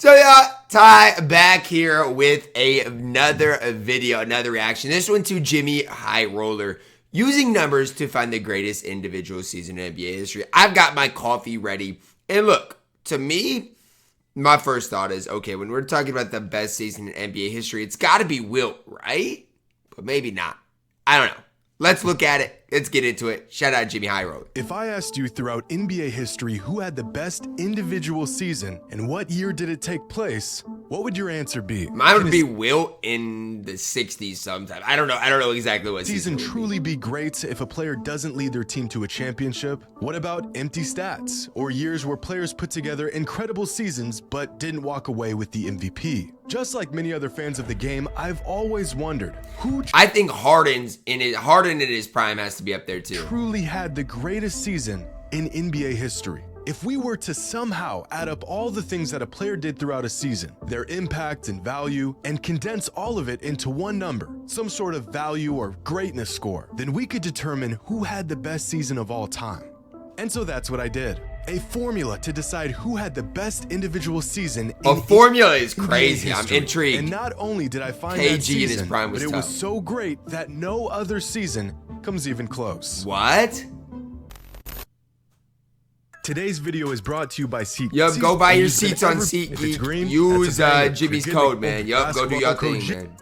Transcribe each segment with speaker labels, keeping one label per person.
Speaker 1: So yeah, Ty back here with another video, another reaction. This one to JxmyHighRoller, using numbers to find the greatest individual season in NBA history. I've got my coffee ready. And look, to me, my first thought is, okay, when we're talking about the best season in NBA history, it's got to be Wilt, right? But maybe not. I don't know. Let's look at it. Let's get into it. Shout out JxmyHighRoller.
Speaker 2: If I asked you throughout NBA history who had the best individual season and what year did it take place, what would your answer be?
Speaker 1: Mine would be Wilt in the 60s sometime. I don't know exactly what
Speaker 2: season truly be great if a player doesn't lead their team to a championship? What about empty stats or years where players put together incredible seasons but didn't walk away with the MVP? Just like many other fans of the game, I've always wondered who
Speaker 1: I think Harden in his prime has to be up there too.
Speaker 2: Truly had the greatest season in NBA history. If we were to somehow add up all the things that a player did throughout a season, their impact and value, and condense all of it into one number, some sort of value or greatness score, then we could determine who had the best season of all time. And so that's what I did. A formula to decide who had the best individual season.
Speaker 1: A formula is crazy. I'm intrigued.
Speaker 2: And not only did I find
Speaker 1: KG
Speaker 2: that season,
Speaker 1: in his prime was
Speaker 2: but it
Speaker 1: tough.
Speaker 2: was so great that no other season comes even close.
Speaker 1: What?
Speaker 2: Today's video is brought to you by SeatGeek.
Speaker 1: Yup, go buy your seats on SeatGeek. Use Jimmy's code, man. Yup, go do your thing, man.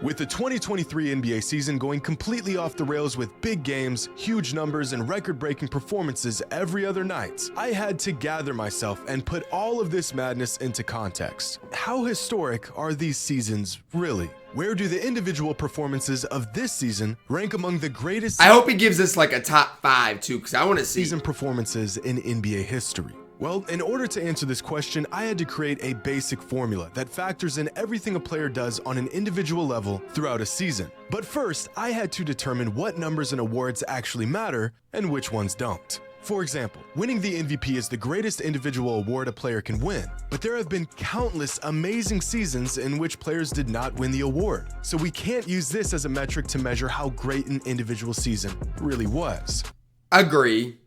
Speaker 2: With the 2023 NBA season going completely off the rails with big games, huge numbers, and record-breaking performances every other night, I had to gather myself and put all of this madness into context. How historic are these seasons really? Where do the individual performances of this season rank among the greatest?
Speaker 1: I hope he gives us like a top 5 too, because I want to see
Speaker 2: season performances in NBA history. Well, in order to answer this question, I had to create a basic formula that factors in everything a player does on an individual level throughout a season. But first, I had to determine what numbers and awards actually matter and which ones don't. For example, winning the MVP is the greatest individual award a player can win, but there have been countless amazing seasons in which players did not win the award. So we can't use this as a metric to measure how great an individual season really was.
Speaker 1: Agree.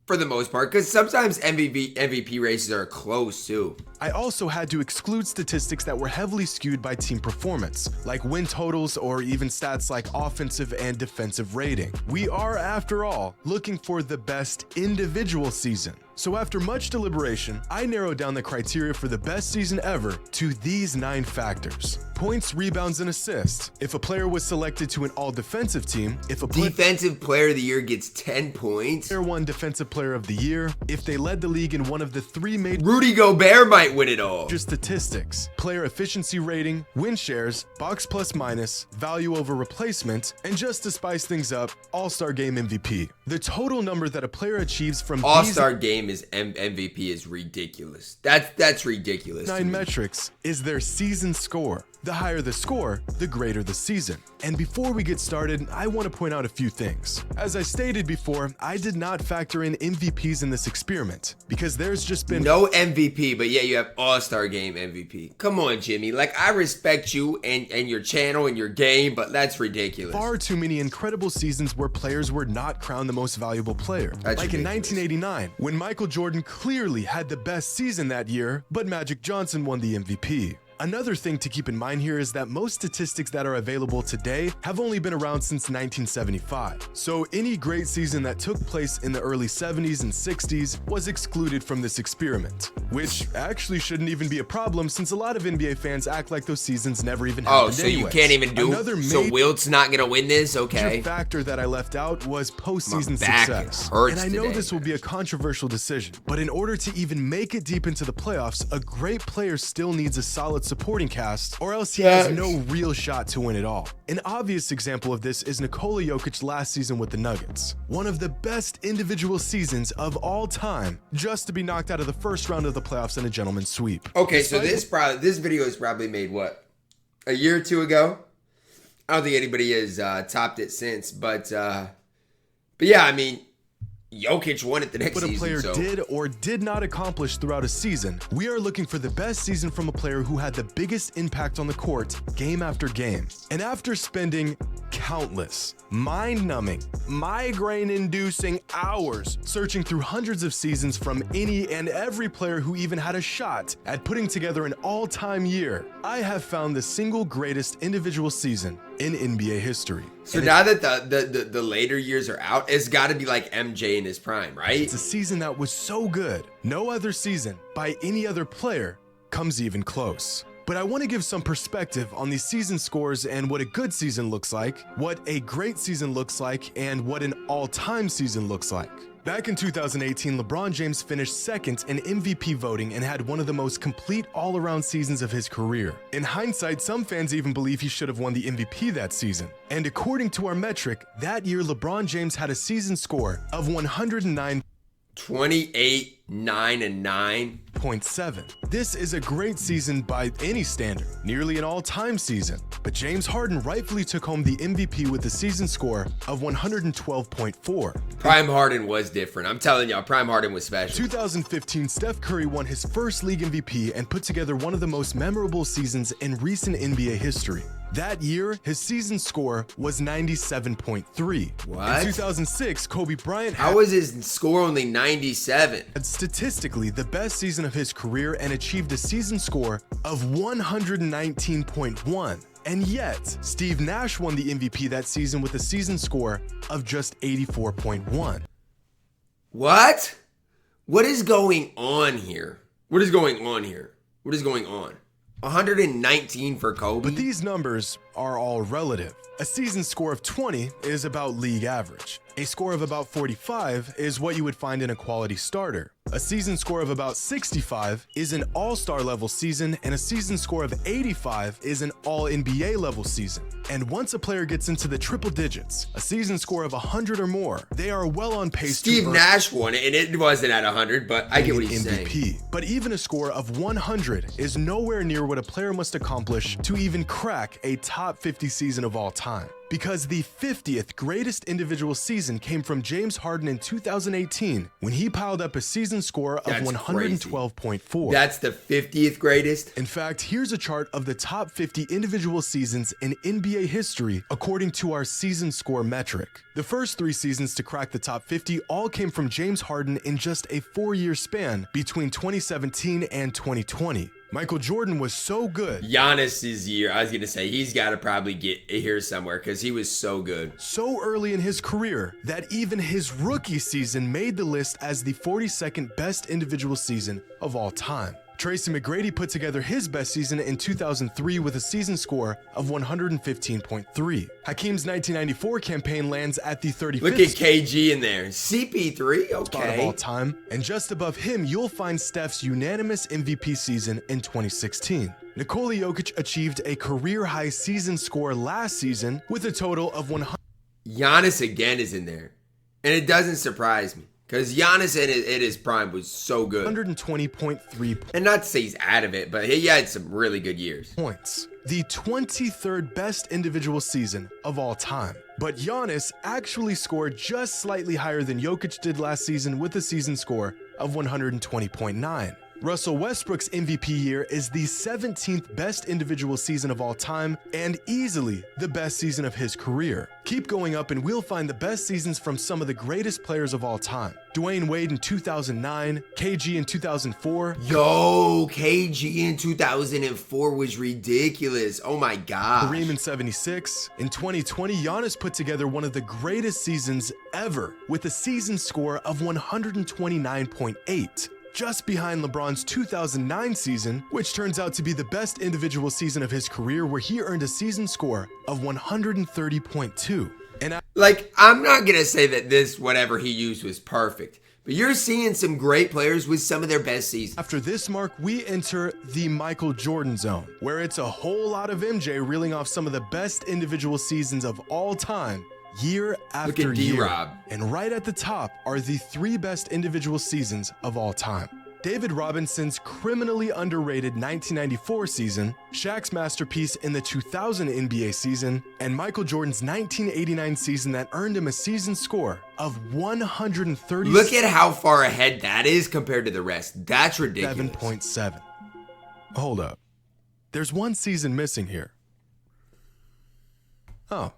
Speaker 1: For the most part, because sometimes MVP races are close too.
Speaker 2: I also had to exclude statistics that were heavily skewed by team performance, like win totals or even stats like offensive and defensive rating. We are, after all, looking for the best individual season. So after much deliberation, I narrowed down the criteria for the best season ever to these 9 factors. Points, rebounds, and assists. If a player was selected to an all-defensive team, if a
Speaker 1: defensive player of the year gets 10 points.
Speaker 2: Player won defensive player of the year, if they led the league in one of the 3 major
Speaker 1: Rudy Gobert might win it all.
Speaker 2: Statistics, player efficiency rating, win shares, box plus minus, value over replacement, and just to spice things up, All-Star Game MVP. The total number that a player achieves from
Speaker 1: All-Star Game is MVP is ridiculous. That's ridiculous.
Speaker 2: 9 metrics is their season score. The higher the score, the greater the season. And before we get started, I want to point out a few things. As I stated before, I did not factor in MVPs in this experiment because there's just been
Speaker 1: no MVP, but yeah, you have All-Star Game MVP. Come on, Jimmy. Like, I respect you and your channel and your game, but that's ridiculous.
Speaker 2: Far too many incredible seasons where players were not crowned the most valuable player.
Speaker 1: That's
Speaker 2: like
Speaker 1: ridiculous.
Speaker 2: In 1989, when Michael Jordan clearly had the best season that year, but Magic Johnson won the MVP. Another thing to keep in mind here is that most statistics that are available today have only been around since 1975. So any great season that took place in the early 70s and 60s was excluded from this experiment, which actually shouldn't even be a problem since a lot of NBA fans act like those seasons never even happened.
Speaker 1: Oh, so
Speaker 2: anyways.
Speaker 1: you can't even do it? So Wilt's not gonna win this? Okay.
Speaker 2: The factor that I left out was postseason success. And I know this will be a controversial decision, but in order to even make it deep into the playoffs, a great player still needs a solid supporting cast, or else he has no real shot to win it all. An obvious example of this is Nikola Jokic last season with the Nuggets. One of the best individual seasons of all time, just to be knocked out of the first round of the playoffs in a gentleman's sweep. Okay,
Speaker 1: so this video is probably made, what, a year or 2 ago? I don't think anybody has topped it since, but yeah, I mean, Jokic won it the next season.
Speaker 2: What a player did or did not accomplish throughout a season, we are looking for the best season from a player who had the biggest impact on the court game after game. And after spending countless, mind-numbing, migraine-inducing hours searching through hundreds of seasons from any and every player who even had a shot at putting together an all-time year, I have found the single greatest individual season in NBA history.
Speaker 1: So now that the later years are out, it's got to be like MJ in his prime, right?
Speaker 2: It's a season that was so good. No other season by any other player comes even close. But I want to give some perspective on these season scores and what a good season looks like, what a great season looks like, and what an all-time season looks like. Back in 2018, LeBron James finished second in MVP voting and had one of the most complete all-around seasons of his career. In hindsight, some fans even believe he should have won the MVP that season. And according to our metric, that year LeBron James had a season score of 109.
Speaker 1: 28, 9, and 9.
Speaker 2: 0.7. This is a great season by any standard, nearly an all-time season. But James Harden rightfully took home the MVP with a season score of 112.4.
Speaker 1: Prime Harden was different. I'm telling y'all, Prime Harden was special.
Speaker 2: 2015, Steph Curry won his first league MVP and put together one of the most memorable seasons in recent NBA history. That year, his season score was 97.3.
Speaker 1: What?
Speaker 2: In 2006, Kobe Bryant
Speaker 1: How was his score only 97?
Speaker 2: had statistically the best season of his career and achieved a season score of 119.1. And yet, Steve Nash won the MVP that season with a season score of just 84.1.
Speaker 1: What? What is going on here? What is going on here? What is going on? 119 for Kobe.
Speaker 2: But these numbers are all relative. A season score of 20 is about league average. A score of about 45 is what you would find in a quality starter. A season score of about 65 is an all-star level season, and a season score of 85 is an all-NBA level season. And once a player gets into the triple digits, a season score of 100 or more, they are well on pace
Speaker 1: Steve
Speaker 2: to
Speaker 1: Nash won it, and it wasn't at 100, but I get what he's
Speaker 2: MVP.
Speaker 1: saying.
Speaker 2: But even a score of 100 is nowhere near what a player must accomplish to even crack a top 50 season of all time. Because the 50th greatest individual season came from James Harden in 2018 when he piled up a season score of 112.4.
Speaker 1: That's the 50th greatest?
Speaker 2: In fact, here's a chart of the top 50 individual seasons in NBA history according to our season score metric. The first 3 seasons to crack the top 50 all came from James Harden in just a 4-year span between 2017 and 2020. Michael Jordan was so good.
Speaker 1: Giannis's year, I was going to say, he's got to probably get here somewhere because he was so good.
Speaker 2: So early in his career that even his rookie season made the list as the 42nd best individual season of all time. Tracy McGrady put together his best season in 2003 with a season score of 115.3. Hakeem's 1994 campaign lands at the 35th
Speaker 1: Look at KG in there. CP3,
Speaker 2: spot of
Speaker 1: okay.
Speaker 2: all time. And just above him, you'll find Steph's unanimous MVP season in 2016. Nikola Jokic achieved a career-high season score last season with a total of 100.
Speaker 1: Giannis again is in there. And it doesn't surprise me. Because Giannis at his prime was so good.
Speaker 2: 120.3
Speaker 1: And not to say he's out of it, but he had some really good years.
Speaker 2: points. The 23rd best individual season of all time. But Giannis actually scored just slightly higher than Jokic did last season with a season score of 120.9. Russell Westbrook's MVP year is the 17th best individual season of all time and easily the best season of his career. Keep going up and we'll find the best seasons from some of the greatest players of all time. Dwayne Wade in 2009, KG in 2004.
Speaker 1: Yo, KG in 2004 was ridiculous. Oh my God.
Speaker 2: Kareem in 76. In 2020, Giannis put together one of the greatest seasons ever with a season score of 129.8. Just behind LeBron's 2009 season, which turns out to be the best individual season of his career where he earned a season score of 130.2. And
Speaker 1: I'm not going to say that this, whatever he used, was perfect. But you're seeing some great players with some of their best seasons.
Speaker 2: after this mark, we enter the Michael Jordan zone, where it's a whole lot of MJ reeling off some of the best individual seasons of all time, year after year.
Speaker 1: D-Rob.
Speaker 2: And right at the top are the 3 best individual seasons of all time. David Robinson's criminally underrated 1994 season, Shaq's masterpiece in the 2000 NBA season, and Michael Jordan's 1989 season that earned him a season score of 130.
Speaker 1: Look at how far ahead that is compared to the rest. That's ridiculous.
Speaker 2: 7.7. Hold up. There's one season missing here. Oh,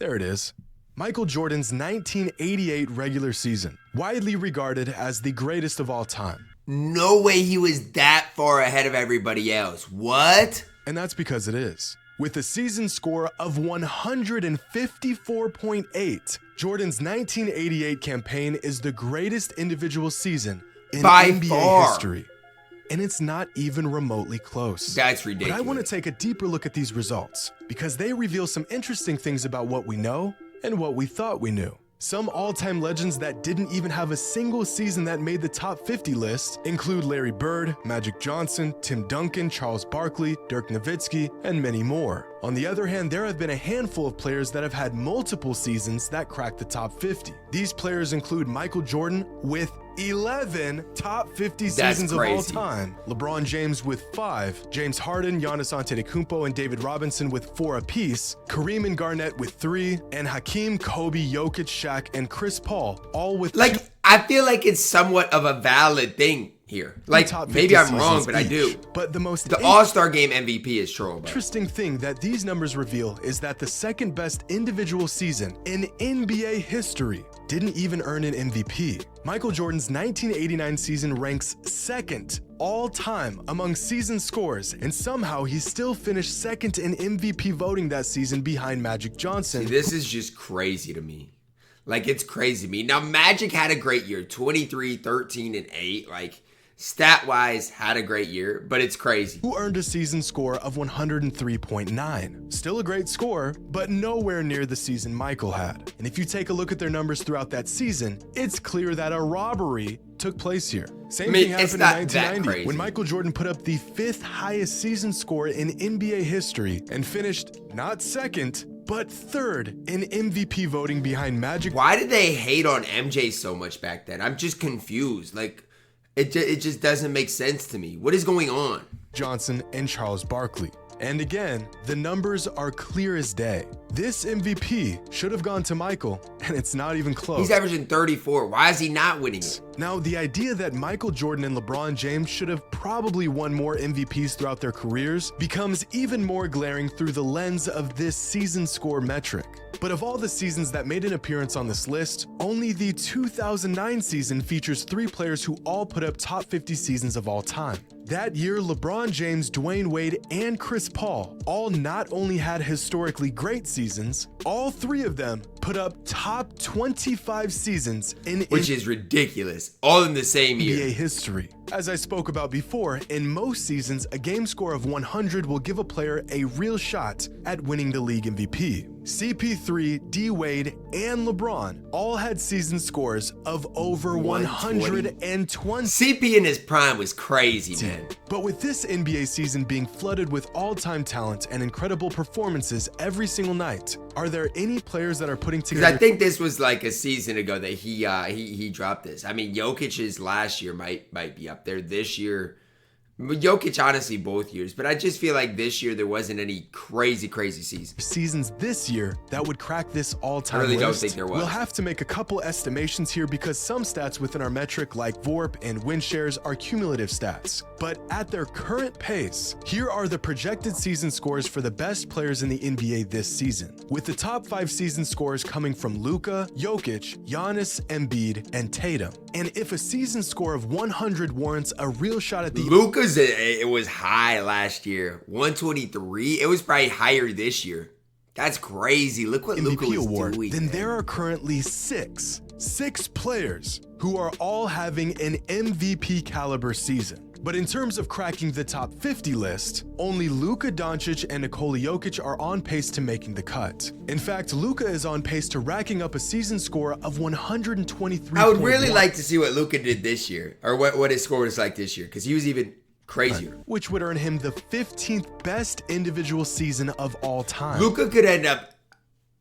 Speaker 2: There it is. Michael Jordan's 1988 regular season, widely regarded as the greatest of all time.
Speaker 1: No way he was that far ahead of everybody else. What?
Speaker 2: And that's because it is. With a season score of 154.8, Jordan's 1988 campaign is the greatest individual season in
Speaker 1: By
Speaker 2: NBA
Speaker 1: far.
Speaker 2: history. And it's not even remotely close.
Speaker 1: That's ridiculous.
Speaker 2: But I want to take a deeper look at these results because they reveal some interesting things about what we know and what we thought we knew. Some all-time legends that didn't even have a single season that made the top 50 list include Larry Bird, Magic Johnson, Tim Duncan, Charles Barkley, Dirk Nowitzki, and many more. On the other hand, there have been a handful of players that have had multiple seasons that cracked the top 50. These players include Michael Jordan with 11 top 50 seasons of all time, LeBron James with 5, James Harden, Giannis Antetokounmpo, and David Robinson with 4 apiece, Kareem and Garnett with 3, and Hakeem, Kobe, Jokic, Shaq, and Chris Paul, all with
Speaker 1: I feel like it's somewhat of a valid thing here. Like, maybe I'm wrong, but I do.
Speaker 2: But the
Speaker 1: All-Star Game MVP is Troll.
Speaker 2: Interesting thing that these numbers reveal is that the second best individual season in NBA history didn't even earn an MVP. Michael Jordan's 1989 season ranks second all time among season scores, and somehow he still finished second in MVP voting that season behind Magic Johnson.
Speaker 1: See, this is just crazy to me. Like, it's crazy to me. Now, Magic had a great year, 23, 13, and 8. Like, stat-wise, had a great year, but it's crazy.
Speaker 2: Who earned a season score of 103.9. Still a great score, but nowhere near the season Michael had. And if you take a look at their numbers throughout that season, it's clear that a robbery took place here. Same thing happened in 1990 when Michael Jordan put up the 5th highest season score in NBA history and finished not second, but 3rd in MVP voting behind Magic.
Speaker 1: Why did they hate on MJ so much back then? I'm just confused. Like, it just doesn't make sense to me. What is going on?
Speaker 2: Johnson and Charles Barkley. And again, the numbers are clear as day. This MVP should have gone to Michael, and it's not even close.
Speaker 1: He's averaging 34. Why is he not winning it?
Speaker 2: Now, the idea that Michael Jordan and LeBron James should have probably won more MVPs throughout their careers becomes even more glaring through the lens of this season score metric. But of all the seasons that made an appearance on this list, only the 2009 season features 3 players who all put up top 50 seasons of all time. That year, LeBron James, Dwayne Wade, and Chris Paul all not only had historically great seasons, all 3 of them put up top 25 seasons in
Speaker 1: which is ridiculous, all in the same year.
Speaker 2: NBA history. As I spoke about before, in most seasons, a game score of 100 will give a player a real shot at winning the league MVP. CP3, D Wade, and LeBron all had season scores of over 120.
Speaker 1: CP in his prime was crazy, man.
Speaker 2: But with this NBA season being flooded with all-time talent and incredible performances every single night, are there any players that are putting together?
Speaker 1: Because I think this was like a season ago that he dropped this. I mean, Jokic's last year might be up there. This year, Jokic honestly both years, but I just feel like this year there wasn't any crazy
Speaker 2: seasons this year that would crack this all-time
Speaker 1: list. I really
Speaker 2: list.
Speaker 1: don't think there was.
Speaker 2: We'll have to make a couple estimations here because some stats within our metric like VORP and win shares are cumulative stats. But at their current pace, here are the projected season scores for the best players in the NBA this season, with the top 5 season scores coming from Luka, Jokic, Giannis, Embiid, and Tatum. And if a season score of 100 warrants a real shot at the
Speaker 1: Luka's, it was high last year, 123. It was probably higher this year. That's crazy. Look what Luka was doing.
Speaker 2: Then there are currently six players who are all having an MVP caliber season. But in terms of cracking the top 50 list, only Luka Doncic and Nikola Jokic are on pace to making the cut. In fact, Luka is on pace to racking up a season score of 123.
Speaker 1: I would really like to see what Luka did this year, or what his score was like this year, because he was even crazier.
Speaker 2: Which would earn him the 15th best individual season of all time.
Speaker 1: Luka could end up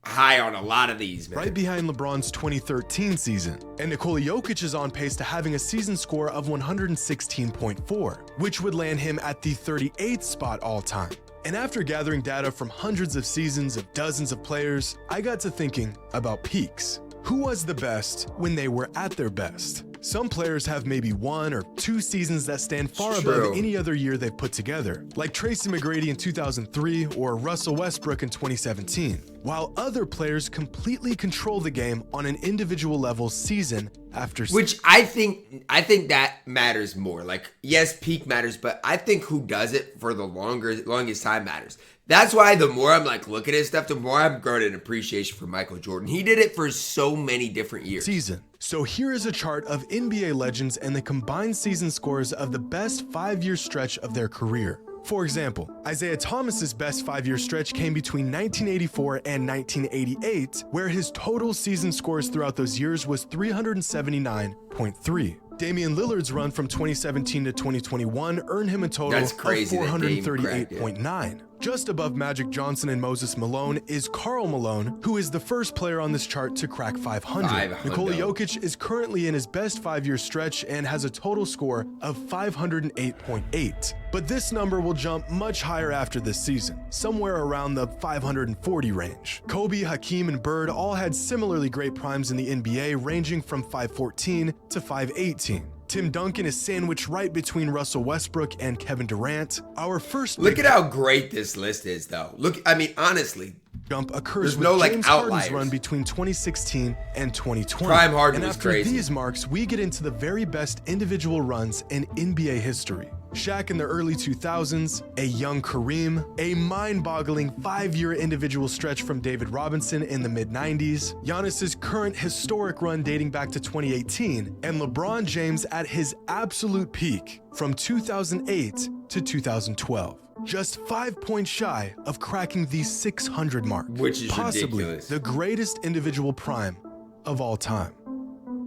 Speaker 1: high on a lot of these, man.
Speaker 2: Right behind LeBron's 2013 season. And Nikola Jokic is on pace to having a season score of 116.4, which would land him at the 38th spot all time. And after gathering data from hundreds of seasons of dozens of players, I got to thinking about peaks. Who was the best when they were at their best? Some players have maybe 1 or 2 seasons that stand far
Speaker 1: True.
Speaker 2: above any other year they've put together, like Tracy McGrady in 2003 or Russell Westbrook in 2017, while other players completely control the game on an individual level season after season.
Speaker 1: Which I think that matters more. Like, yes, peak matters, but I think who does it for the longest time matters. That's why the more I'm like looking at stuff, the more I'm growing an appreciation for Michael Jordan. He did it for so many different years.
Speaker 2: Season. So here is a chart of NBA legends and the combined season scores of the best 5-year stretch of their career. For example, Isaiah Thomas's best 5-year stretch came between 1984 and 1988, where his total season scores throughout those years was 379.3. Damian Lillard's run from 2017 to 2021 earned him a total of 438.9. Just above Magic Johnson and Moses Malone is Karl Malone, who is the first player on this chart to crack 500. Nikola Jokic is currently in his best 5-year stretch and has a total score of 508.8. But this number will jump much higher after this season, somewhere around the 540 range. Kobe, Hakeem, and Bird all had similarly great primes in the NBA, ranging from 514 to 518. Tim Duncan is sandwiched right between Russell Westbrook and Kevin Durant. Our first
Speaker 1: look at how great this list is, though. Look, I mean, honestly,
Speaker 2: jump occurs with James Harden's run between 2016 and 2020.
Speaker 1: Prime Harden was
Speaker 2: after
Speaker 1: crazy.
Speaker 2: These marks, we get into the very best individual runs in NBA history. Shaq in the early 2000s, a young Kareem, a mind-boggling 5-year individual stretch from David Robinson in the mid-90s, Giannis's current historic run dating back to 2018, and LeBron James at his absolute peak from 2008 to 2012. Just 5 points shy of cracking the 600 mark,
Speaker 1: which is
Speaker 2: possibly
Speaker 1: ridiculous.
Speaker 2: The greatest individual prime of all time.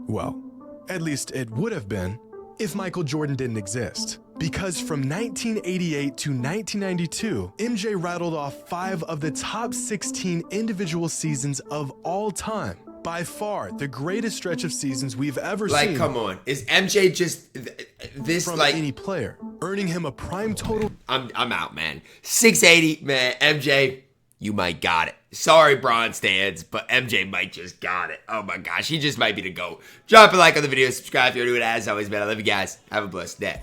Speaker 2: Well, at least it would have been if Michael Jordan didn't exist. Because from 1988 to 1992, MJ rattled off 5 of the top 16 individual seasons of all time. By far, the greatest stretch of seasons we've ever seen.
Speaker 1: Like, come on. Is MJ just this,
Speaker 2: from
Speaker 1: like...
Speaker 2: any player, earning him a prime total...
Speaker 1: I'm out, man. 680, man. MJ, you might got it. Sorry, Bron stands, but MJ might just got it. Oh, my gosh. He just might be the GOAT. Drop a like on the video. Subscribe if you're new. As always, man, I love you guys. Have a blessed day.